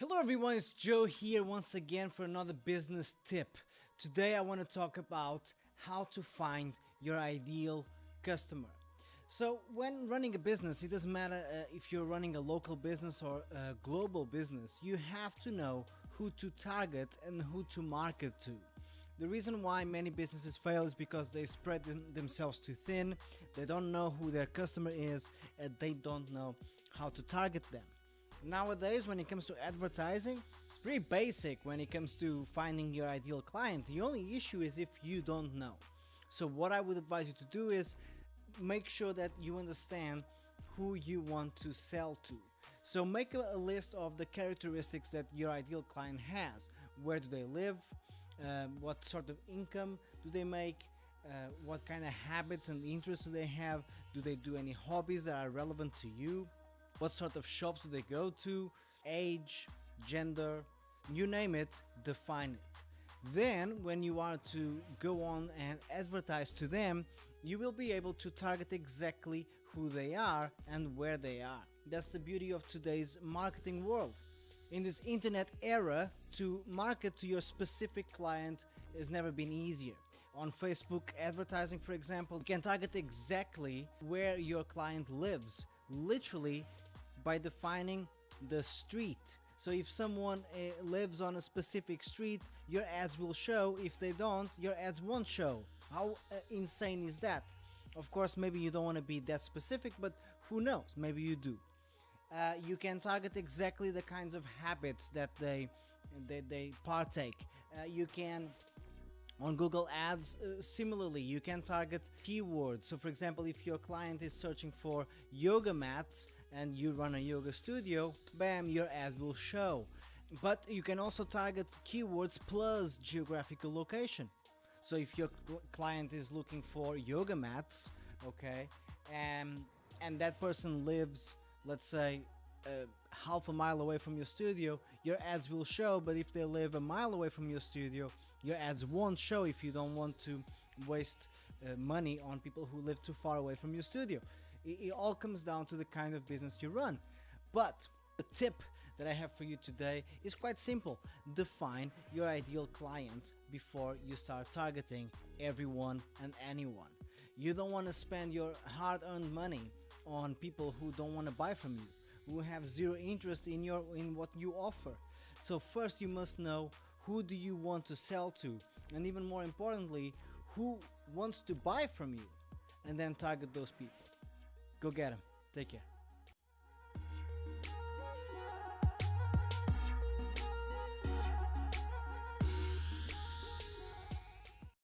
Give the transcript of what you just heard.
Hello everyone, it's Joe here once again for another business tip. Today I want to talk about how to find your ideal customer. So when running a business, it doesn't matter if you're running a local business or a global business, you have to know who to target and who to market to. The reason why many businesses fail is because they spread themselves too thin, they don't know who their customer is, and they don't know how to target them. Nowadays, when it comes to advertising, it's pretty basic when it comes to finding your ideal client. The only issue is if you don't know. So what I would advise you to do is make sure that you understand who you want to sell to. So make a list of the characteristics that your ideal client has. Where do they live? What sort of income do they make? What kind of habits and interests do they have? Do they do any hobbies that are relevant to you? What sort of shops do they go to? Age, gender, you name it, define it. Then, when you are to go on and advertise to them, you will be able to target exactly who they are and where they are. That's the beauty of today's marketing world. In this internet era, to market to your specific client has never been easier. On Facebook advertising, for example, you can target exactly where your client lives, literally by defining the street. So if someone lives on a specific street, your ads will show. If they don't, your ads won't show. How insane is that? Of course, maybe you don't want to be that specific, but who knows? Maybe you do. You can target exactly the kinds of habits that they partake. You can, on Google Ads, similarly, you can target keywords. So for example, if your client is searching for yoga mats and you run a yoga studio, bam, your ad will show. But you can also target keywords plus geographical location. So if your client is looking for yoga mats, okay, and that person lives, let's say, half a mile away from your studio, your ads will show. But if they live a mile away from your studio, your ads won't show if you don't want to waste money on people who live too far away from your studio. It all comes down to the kind of business you run. But the tip that I have for you today is quite simple. Define your ideal client before you start targeting everyone and anyone. You don't want to spend your hard-earned money on people who don't want to buy from you, who have zero interest in what you offer. So first you must know who do you want to sell to, and even more importantly, who wants to buy from you, and then target those people. Go get them. Take care.